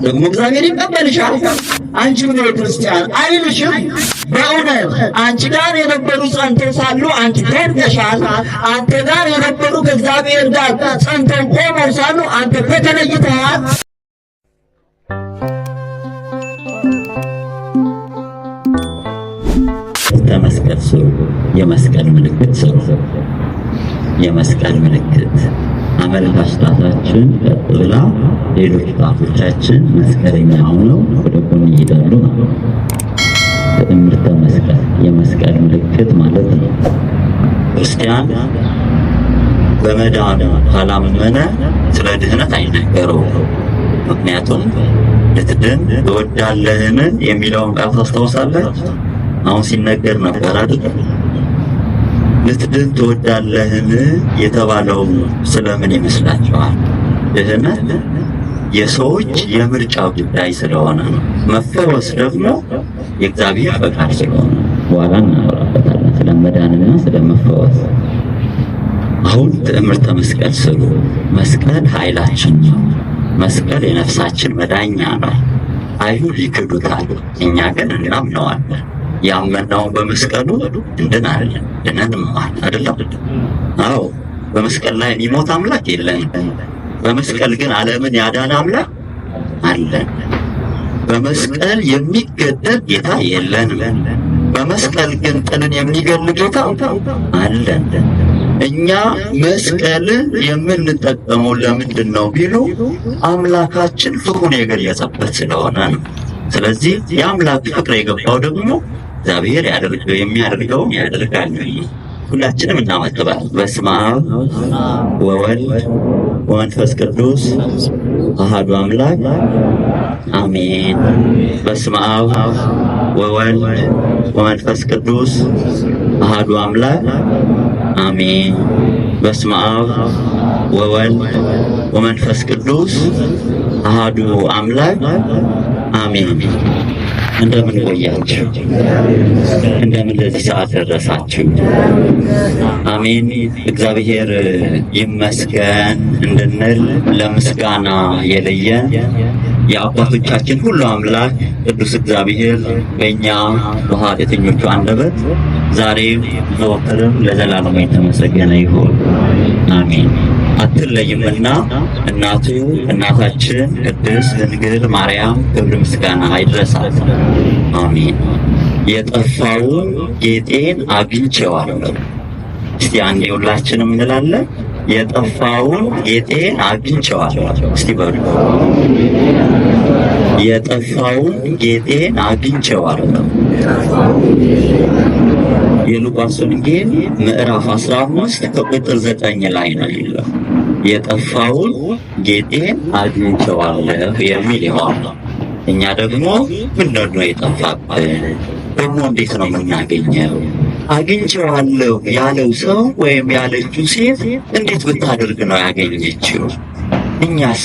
ደግሞ እግዚአብሔር ይቀበልሻል። አንቺ ምን ክርስቲያን አይልሽም። በእውነት አንቺ ጋር የነበሩ ጸንተው ሳሉ አንቺ ተርገሻል። አንተ ጋር የነበሩ ከእግዚአብሔር ጋር ጸንተው ቆመው ሳሉ አንተ ተለይተሃል። መስቀል ስሩ፣ የመስቀል ምልክት ስሩ። የመስቀል ምልክት አመልካች ጣታችን ቀጥ ብላ ሌሎች ጣቶቻችን መስቀለኛ ሆነው ወደ ጎን ይሄዳሉ ማለት ነው። ትዕምርተ መስቀል የመስቀል ምልክት ማለት ነው። ክርስቲያን በመዳን ካላመነ ስለ ድህነት አይነገረውም። ምክንያቱም ልትድን ትወዳለህን የሚለውን ቃል ታስታውሳለህ? አሁን ሲነገር ነበር አይደል? ልትድን ትወዳለህን የተባለው ስለምን ይመስላችኋል? ድህነት የሰዎች የምርጫ ጉዳይ ስለሆነ ነው። መፈወስ ደግሞ የእግዚአብሔር ፈቃድ ስለሆነ በኋላ እናወራበታለን ስለ መዳንና ስለ መፈወስ። አሁን ትዕምርተ መስቀል ስሩ። መስቀል ኃይላችን ነው። መስቀል የነፍሳችን መዳኛ ነው። አይሁድ ይክዱታል፣ እኛ ግን እናምነዋለን። ያመናውን በመስቀሉ እንድናለን ድነንማል አይደለም? አዎ፣ በመስቀል ላይ የሚሞት አምላክ የለንም። በመስቀል ግን ዓለምን ያዳነ አምላክ አለን። በመስቀል የሚገደል ጌታ የለንም። በመስቀል ግን ጥልን የሚገል ጌታ አለን። እኛ መስቀልን የምንጠቀመው ለምንድን ነው ቢሉ አምላካችን ፍቅሩን የገለጸበት ስለሆነ ነው። ስለዚህ የአምላክ ፍቅር የገባው ደግሞ እግዚአብሔር የሚያደርገውን ያደርጋል። ሁላችንም እናመልካለን። በስመ አብ ወወልድ ወመንፈስ ቅዱስ አሐዱ አምላክ አሜን። በስመ አብ ወወልድ ወመንፈስ ቅዱስ አሐዱ አምላክ አሜን። በስመ አብ ወወልድ ወመንፈስ ቅዱስ አሐዱ አምላክ አሜን። እንደምን ቆያችሁ? እንደምን ለዚህ ሰዓት ደረሳችሁ? አሜን። እግዚአብሔር ይመስገን እንድንል ለምስጋና የለየን የአባቶቻችን ሁሉ አምላክ ቅዱስ እግዚአብሔር በእኛ በኃጢአተኞቹ አንደበት ዛሬም ዘወትርም ለዘላለም የተመሰገነ ይሁን። አሜን። አትለይምና እናቱ እናታችን ቅድስት ድንግል ማርያም ክብር ምስጋና ይድረሳት። አሜን። የጠፋውን ጌጤን አግኝቼዋለሁ። እስቲ አንዴ ሁላችንም እንላለን፣ የጠፋውን ጌጤን አግኝቼዋለሁ። እስቲ በሉ፣ የጠፋውን ጌጤን አግኝቼዋለሁ። የሉቃስ ወንጌል ምዕራፍ 15 ከቁጥር 9 ላይ ነው ያለው። የጠፋውን ጌጤን አግኝቼዋለሁ የሚል ይሆናል። እኛ ደግሞ ምንድን ነው የጠፋብን? ደግሞ እንዴት ነው የምናገኘው? አግኝቼዋለሁ ያለው ሰው ወይም ያለችው ሴት እንዴት ብታደርግ ነው ያገኘችው? እኛስ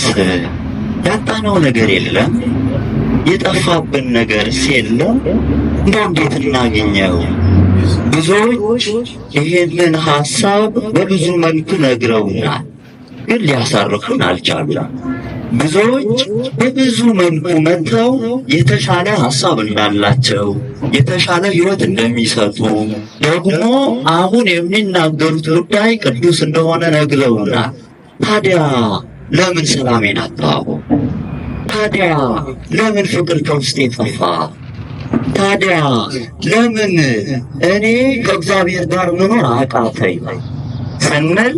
ያጣነው ነገር የለም? የጠፋብን ነገርስ የለም? እንደው እንዴት እናገኘው? ብዙዎች ይህንን ሐሳብ በብዙ መልኩ ነግረውናል፣ ግን ሊያሳርፉን አልቻሉም። ብዙዎች በብዙ መልኩ መጥተው የተሻለ ሐሳብ እንዳላቸው፣ የተሻለ ሕይወት እንደሚሰጡ፣ ደግሞ አሁን የሚናገሩት ጉዳይ ቅዱስ እንደሆነ ነግረውናል። ታዲያ ለምን ሰላሜን አጣሁ? ታዲያ ለምን ፍቅር ከውስጤ ጠፋ? ታዲያ ለምን እኔ ከእግዚአብሔር ጋር መኖር አቃተኝ ስንል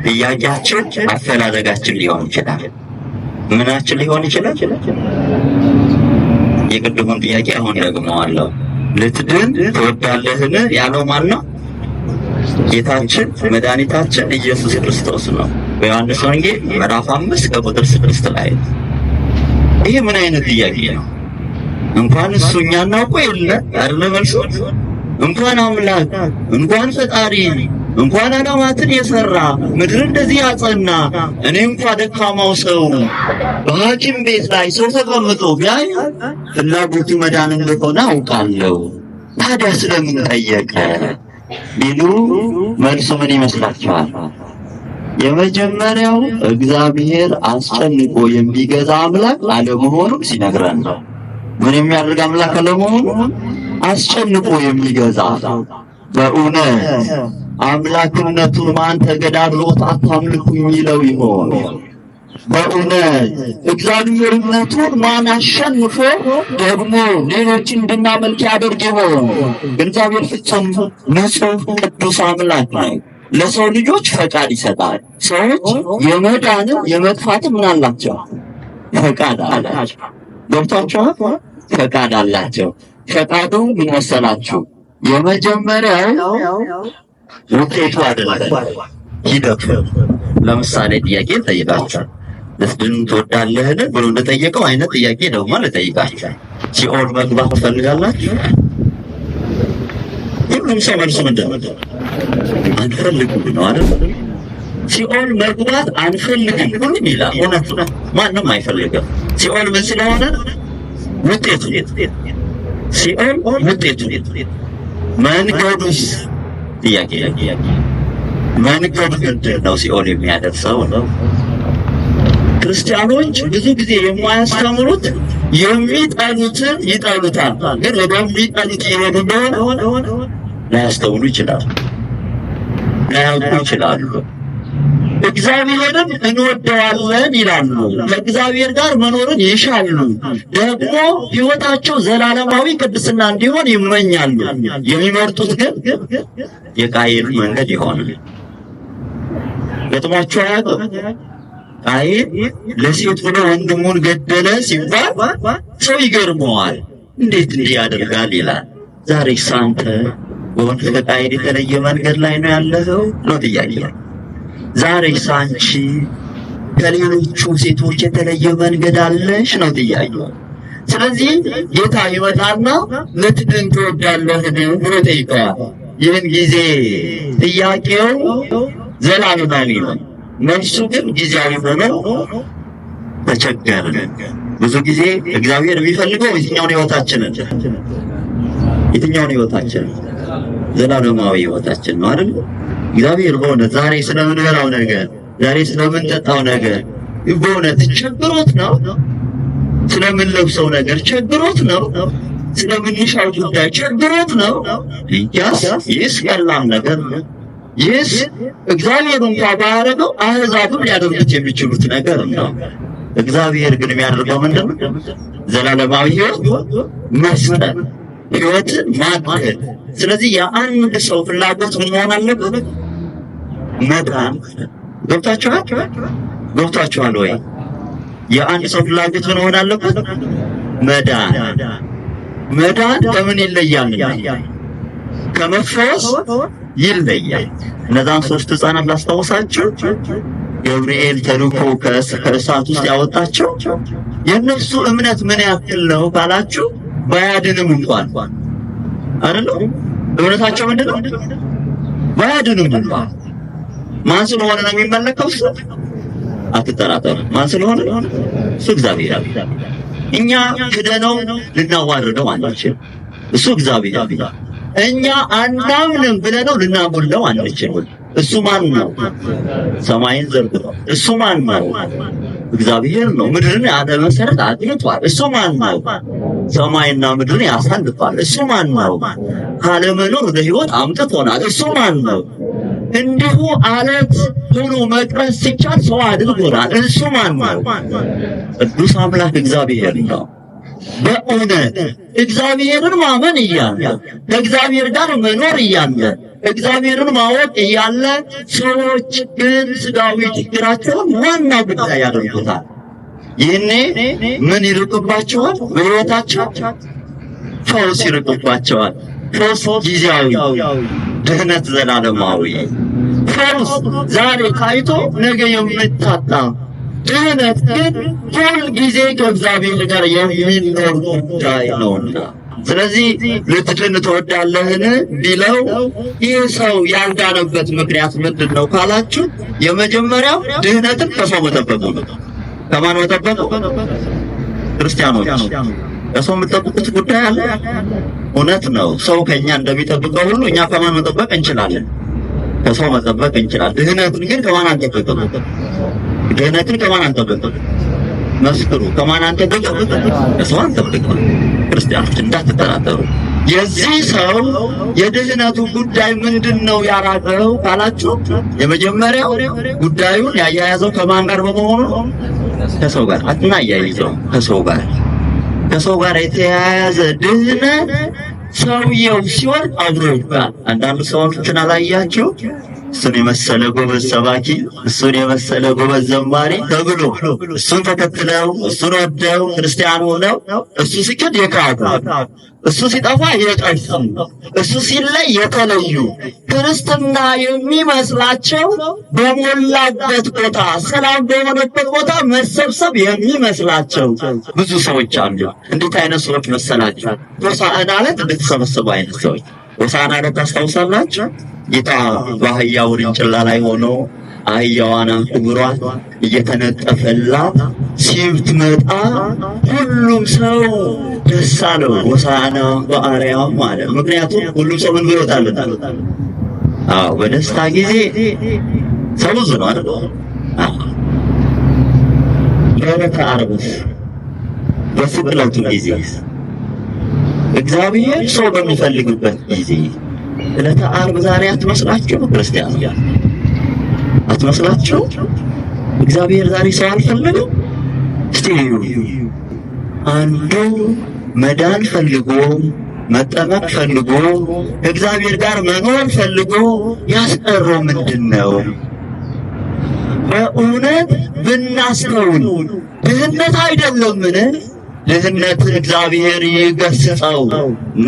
ጥያቄያችን አፈላለጋችን ሊሆን ይችላል። ምናችን ሊሆን ይችላል? የቅድሙን ጥያቄ አሁን ደግመዋለሁ። ልትድን ትወዳለህን ያለው ማን ነው? ጌታችን መድኃኒታችን ኢየሱስ ክርስቶስ ነው። በዮሐንስ ወንጌል ምዕራፍ 5 ከቁጥር 6 ላይ። ይህ ምን አይነት ጥያቄ ነው? እንኳን እሱ እኛ እናውቀው የለ አይደለ መልሱ። እንኳን አምላክ እንኳን ፈጣሪ እንኳን ዓለማትን የሰራ ምድር እንደዚህ ያጸና እኔ እንኳን ደካማው ሰው በሐኪም ቤት ላይ ሰው ተቀምጦ ቢያይ ፍላጎቱ መዳን እንደሆነ አውቃለሁ። ታዲያ ስለምን ጠየቀ ቢሉ መልሱ ምን ይመስላችኋል? የመጀመሪያው እግዚአብሔር አስጨንቆ የሚገዛ አምላክ አለመሆኑ ሲነግረን ነው። ምን የሚያደርግ አምላክ አለመሆኑ? አስጨንቆ የሚገዛ። በእውነት አምላክነቱ ማን ተገዳድሮት አታምልኩ የሚለው ይሆን? በእውነት እግዚአብሔርነቱን ማን አሸንፎ ደግሞ ሌሎችን እንድናመልክ ያደርግ ይሆን? እግዚአብሔር ፍጹም ንጹሕ ቅዱስ አምላክ ነው። ለሰው ልጆች ፈቃድ ይሰጣል። ሰዎች የመዳንም የመጥፋትም ምን አላቸው? ፈቃድ አላቸው። ገብቷችኋል? ፈቃድ አላቸው። ፈቃዱ ምን መሰላችሁ? የመጀመሪያው ውጤቱ አይደለም፣ ሂደቱ። ለምሳሌ ጥያቄ ጠይቃችሁ ልትድኑ ትወዳለህን ብሎ እንደጠየቀው አይነት ጥያቄ ደግሞ ልጠይቃችሁ። ሲኦል መግባት ትፈልጋላችሁ? ሁሉም ሰው መልሱ ምንድን ነው? አንፈልግም ነው አይደል? ሲኦል መግባት አንፈልግም ሁሉም ይላል። እውነት ነው፣ ማንም አይፈልግም። ሲኦል ምን ስለሆነ ውጤቱ፣ ሲኦል ውጤቱ። መንገዱስ ጥያቄ፣ መንገዱ ምንድን ነው? ሲኦል የሚያደርሰው ነው። ክርስቲያኖች ብዙ ጊዜ የማያስተምሩት የሚጠሉትን ይጠሉታል፣ ግን ወደሚጠሉት ይሄዱ እንደሆነ ላያስተውሉ ይችላሉ፣ ላያውቁ ይችላሉ። እግዚአብሔርን እንወደዋለን ይላሉ፣ ከእግዚአብሔር ጋር መኖርን ይሻሉ፣ ደግሞ ሕይወታቸው ዘላለማዊ ቅድስና እንዲሆን ይመኛሉ። የሚመርጡት ግን የቃየል መንገድ ይሆናል። ገጥሟቸው አያውቅም? ቃየል ለሴት ብሎ ወንድሙን ገደለ ሲባል ሰው ይገርመዋል። እንዴት እንዲህ ያደርጋል ይላል። ዛሬ ሳንተ በወንድ ከቃየል የተለየ መንገድ ላይ ነው ያለኸው ነው ጥያቄ። ዛሬ ሳንቺ ከሌሎቹ ሴቶች የተለየ መንገድ አለሽ ነው ጥያቄ። ስለዚህ ጌታ ይመጣና ልትድን ትወዳለህን ብሎ ጠይቀዋል። ይህን ጊዜ ጥያቄው ዘላለማዊ ነው፣ መልሱ ግን ጊዜያዊ ሆኖ ተቸገርን። ብዙ ጊዜ እግዚአብሔር የሚፈልገው የትኛውን ሕይወታችንን? የትኛውን ሕይወታችንን? ዘላለማዊ ሕይወታችን ነው አይደል? እግዚአብሔር በእውነት ዛሬ ስለምንበላው ነገር፣ ዛሬ ስለምንጠጣው ነገር በእውነት ቸግሮት ነው? ስለምንለብሰው ነገር ቸግሮት ነው? ስለምንሻው ጉዳይ ቸግሮት ነው? ይህስ ቀላል ነገር ነው። ይህስ እግዚአብሔር እንኳን ባያደርገው አሕዛብም ሊያደርጉት የሚችሉት ነገር ነው። እግዚአብሔር ግን የሚያደርገው ምንድን ነው? ዘላለማዊ ሕይወት መስጠት፣ ሕይወትን ማድረግ። ስለዚህ የአንድ ሰው ፍላጎት ምን መሆን አለበት? መዳን። ገብታችኋል ወይ? የአንድ ሰው ፍላጎት ምን መሆን አለበት? መዳን። መዳን ከምን ይለያል? ከመፈወስ ይለያል። እነዛን 3 ሕፃናት ላስታውሳችሁ። ገብርኤል ተልኮ ከእሳት ውስጥ ያወጣቸው የእነሱ እምነት ምን ያክል ነው ካላችሁ፣ ባያድንም እንኳን አይደለም እምነታቸው ምንድን ነው? ባያድንም እንኳን ማን ስለሆነ ነው የሚመለከው? እሱ አትጠራጠሩ። ማን ስለሆነ? እሱ እግዚአብሔር። እኛ ክደነው ልናዋርደው አንችልም። እሱ እግዚአብሔር። እኛ አናምንም ብለነው ልናጎለው አንችልም። እሱ ማን ነው? ሰማይን ዘርግቷል። እሱ ማን ነው? እግዚአብሔር ነው። ምድርን ያለ መሰረት አጥንቷል። እሱ ማን ነው? ሰማይና ምድርን ያሳልፋል። እሱ ማን ነው? ካለመኖር ወደ ሕይወት አምጥቶናል። እሱ ማን ነው? እንዲሁ አለት ሆኖ መቅረስ ሲቻል ሰው አድርጎናል። እሱ ማን ነው? ቅዱስ አምላክ እግዚአብሔር ነው። በእውነት እግዚአብሔርን ማመን እያለ ከእግዚአብሔር ጋር መኖር እያለ እግዚአብሔርን ማወቅ እያለ ሰዎች ግን ስጋዊ ችግራቸውን ዋና ጉዳይ ያደርጉታል። ይህኔ ምን ይርቅባቸዋል? በሕይወታቸው ፈውስ ይርቅባቸዋል። ፈውስ ጊዜያዊ፣ ድህነት ዘላለማዊ። ፈውስ ዛሬ ታይቶ ነገ የምታጣ፣ ድህነት ግን ሁል ጊዜ ከእግዚአብሔር ጋር የሚኖር ጉዳይ ነውና። ስለዚህ ልትድን ትወዳለህን ቢለው ይህ ሰው ያልዳነበት ምክንያት ምንድን ነው ካላችሁ፣ የመጀመሪያው ድህነትን ከሰው መጠበቁ ነው። ከማን መጠበቁ? ክርስቲያኖች ከሰው የምጠብቁት ጉዳይ አለ። እውነት ነው። ሰው ከኛ እንደሚጠብቀው ሁሉ እኛ ከማን መጠበቅ እንችላለን? ከሰው መጠበቅ እንችላለን። ድህነትን ግን ከማን አንጠብቅም? ድህነትን ከማን አንጠብቅም? መስክሩ። ከማን አንጠብቅም? ከሰው አንጠብቅም። ክርስቲያኖች እንዳትጠራጠሩ። የዚህ ሰው የድህነቱ ጉዳይ ምንድነው ያራቀው ካላችሁ፣ የመጀመሪያው ጉዳዩን ያያያዘው ከማን ጋር በመሆኑ ከሰው ጋር አትናያይዘው። ከሰው ጋር የተያያዘ ድህነት ሰውየው ሲወርድ አብሮ ይባል። አንዳንዱ ሰዎችን አላያቸው እሱን የመሰለ ጎበዝ ሰባኪ፣ እሱን የመሰለ ጎበዝ ዘማሪ ተብሎ እሱን ተከትለው እሱን ወደው ክርስቲያን ሆነው እሱ ሲከድ የካዱ፣ እሱ ሲጠፋ የጠፉ፣ እሱ ሲለይ የተለዩ፣ ክርስትና የሚመስላቸው በሞላበት ቦታ ሰላም በሆነበት ቦታ መሰብሰብ የሚመስላቸው ብዙ ሰዎች አሉ። እንዴት አይነት ሰዎች መሰላቸው? ሆሳዕና ዕለት እንድትሰበሰቡ አይነት ሰዎች። ሆሳዕና ዕለት ታስታውሳላችሁ? ጌታ በአህያ ውርንጭላ ላይ ሆኖ አህያዋን እግሯን እየተነጠፈላት ሲብትመጣ ሁሉም ሰው ደስ አለው። ሆሳዕና በአርያም ማለት ምክንያቱም ሁሉም ሰው ምን ብሎታል? በደስታ ጊዜ ሰው ብዙ ነው አይደል? በዕለተ ዓርብ በስቅለቱ ጊዜ እግዚአብሔር ሰው በሚፈልግበት ጊዜ ዕለተ ዓርብ ዛሬ አትመስላችሁ? ክርስቲያኑ አትመስላችሁ? እግዚአብሔር ዛሬ ሰው አልፈለገም? እስቲ አንዱ መዳን ፈልጎ መጠመቅ ፈልጎ እግዚአብሔር ጋር መኖር ፈልጎ ያስቀረው ምንድነው? በእውነት ብናስተውል ድህነት አይደለምን? ድህነት እግዚአብሔር ይገስጸው።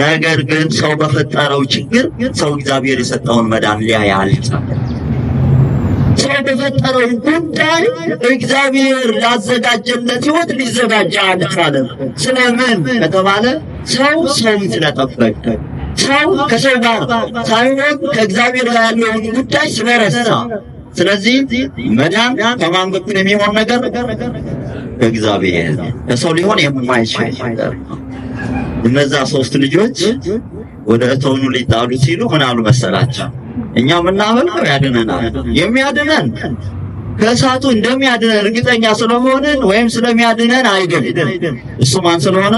ነገር ግን ሰው በፈጠረው ችግር ሰው እግዚአብሔር የሰጠውን መዳን ሊያይ አልቻለም። ሰው በፈጠረው ጉዳይ እግዚአብሔር ያዘጋጀለት ሕይወት ሊዘጋጅ አልቻለም። ስለምን ከተባለ ሰው ሰውን ስለጠበቀ፣ ሰው ከሰው ጋር ሳይሆን ከእግዚአብሔር ጋር ያለውን ጉዳይ ስለረሳ። ስለዚህ መዳን ከማን በኩል የሚሆን ነገር? ከእግዚአብሔር ከሰው ሊሆን የማይችል ነገር። እነዛ 3 ልጆች ወደ እቶኑ ሊጣሉ ሲሉ ምን አሉ መሰላቸው? እኛ ምናመልከው ያድነናል። የሚያድነን ከእሳቱ እንደሚያድነን እርግጠኛ ስለሆንን ወይም ስለሚያድነን አይደለም። እሱ ማን ስለሆነ?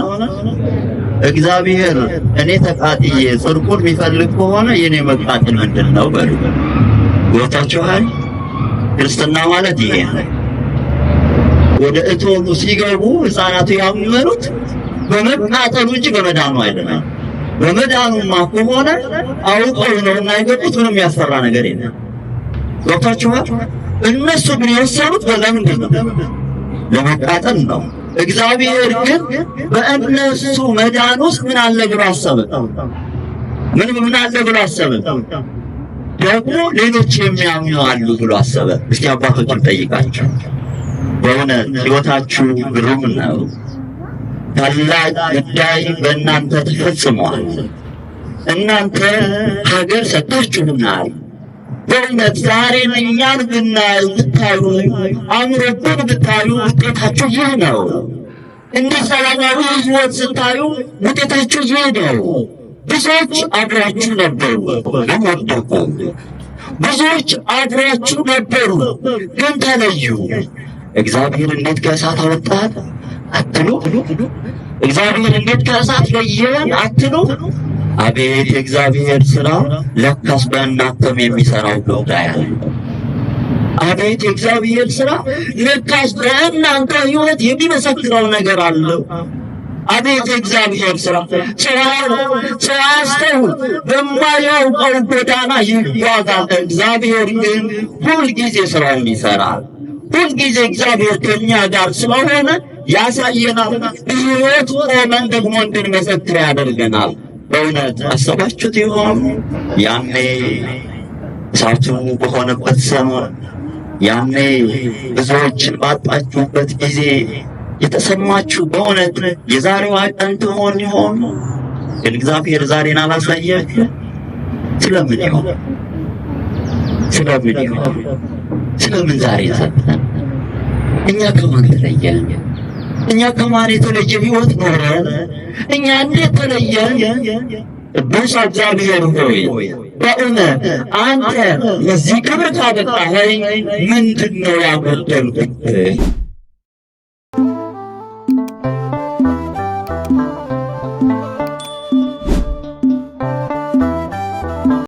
እግዚአብሔር። እኔ ተቃጥዬ ጽድቁን የሚፈልግ ከሆነ የኔ መቃጠል ምንድን ነው በሉ። ወጣችኋል? ክርስትና ማለት ይሄ ነው። ወደ እቶኑ ሲገቡ ሕፃናቱ ያመኑት በመቃጠሉ እንጂ በመዳኑ አይደለም። በመዳኑማ ከሆነ አውቀው ነውና የገቡት ምንም ያስፈራ ነገር የለም። ወጣችኋል? እነሱ ግን የወሰኑት ለምንድን ነው? ለመቃጠል ነው። እግዚአብሔር ግን በእነሱ መዳን ውስጥ ምን አለ ብሎ አሰበ? ምን አለ ብሎ አሰበ? ደግሞ ሌሎች የሚያምኑ አሉ ብሎ አሰበ። እስቲ አባቶችን ጠይቃቸው። በእውነት ሕይወታችሁ ግሩም ነው። ታላቅ ጉዳይ በእናንተ ተፈጽሟል። እናንተ ሀገር ሰጥታችሁናል። በእውነት ዛሬ እኛን ብታዩ አምሮብን ብታዩ ውጤታችሁ ይህ ነው። እንዲህ ሰላማዊ ሕይወት ስታዩ ውጤታችሁ ይህ ነው። ብዙዎች አብራችሁ ነበሩ ግን ወደቁ። ብዙዎች አብራችሁ ነበሩ ግን ተለዩ። እግዚአብሔር እንዴት ከእሳት አወጣን አትሉ? እግዚአብሔር እንዴት ከእሳት ለየን አትሉ? አቤት የእግዚአብሔር ሥራ! ለካስ በእናንተም የሚሠራው ጉዳይ አለ። አቤት የእግዚአብሔር ሥራ! ለካስ በእናንተ ሕይወት የሚመሰክረው ነገር አለው። አቤት የእግዚአብሔር ሥራ! ሰው አያስተውል፣ በማያውቀው ጎዳና ይጓዛል። እግዚአብሔር ግን ሁልጊዜ ሥራውን ይሠራል። ሁልጊዜ እግዚአብሔር ከእኛ ጋር ስለሆነ ያሳየናል። ሕይወት ቆመን ደግሞ እንድንመሰክር ያደርገናል። በእውነት አሰባችሁት ይሆን? ያኔ እሳቱ በሆነበት ሰሞን፣ ያኔ ብዙዎችን ባጣችሁበት ጊዜ የተሰማችሁ በእውነት የዛሬዋ ቀን ትሆን ይሆን? ግን እግዚአብሔር ዛሬን አላሳያችሁ። ስለምን ይሆን? ስለምን ዛሬ ሰጠን? እኛ ከማን ተለየን? እኛ ከማን የተለየ ሕይወት ኖረን? እኛ እንዴት ተለየን? ቅዱስ እግዚአብሔር ሆይ በእውነት አንተ ለዚህ ክብር ካበቃኸኝ ምንድን ነው ያጎደልኩት?